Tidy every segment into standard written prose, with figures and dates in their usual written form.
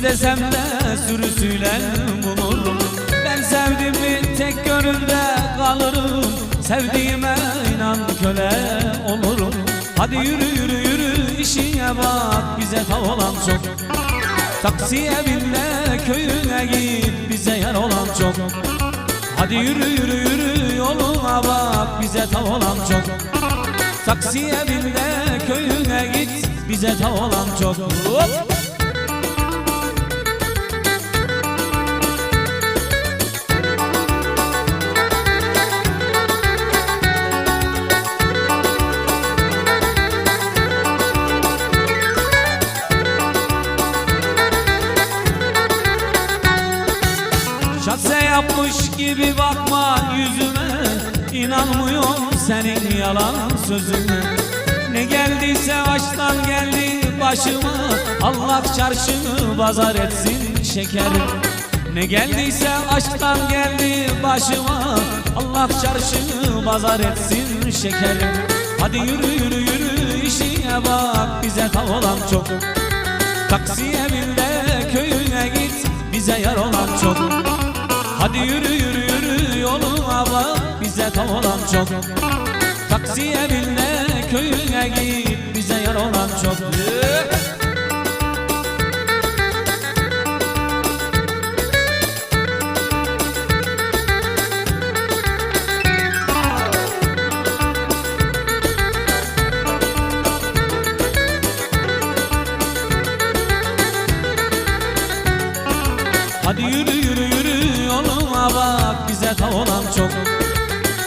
İstesem de sürüsüyle bulurum. Ben sevdim mi tek gönülde kalırım. Sevdiğime inan köle olurum. Hadi yürü yürü yürü işine bak, bize tav olan çok. Taksiye bin de köyüne git, bize yar olan çok. Hadi yürü yürü yürü yoluna bak, bize tav olan çok. Taksiye bin de köyüne git, bize tav olan çok. Hop! Şase yapmış gibi bakma yüzüme, İnanmıyorum senin yalan sözüne. Ne geldiyse aşktan geldi başıma, Allah çarşını pazar etsin şekerim. Ne geldiyse aşktan geldi başıma, Allah çarşını pazar etsin şekerim. Hadi yürü yürü yürü işine bak, bize tav olan çok. Taksiye bin de köyüne git, bize yar olan çok. Hadi yürü yürü yürü yoluna bak, bize tav olan çok. Taksiye bin de köyüne git, bize yar olan çok. Hadi yürü yürü yürü yoluna bak, bize tav olan çok.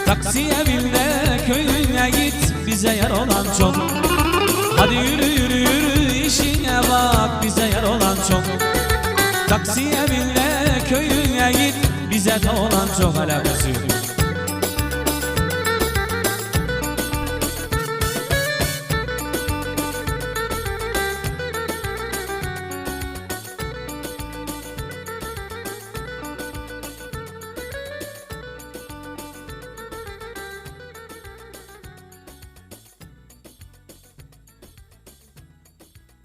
Taksiye bin de köyüne git, bize yar olan çok. Hadi yürü yürü yürü işine bak, bize yar olan çok. Taksiye bin de köyüne git, bize tav olan çok. Alakası yok.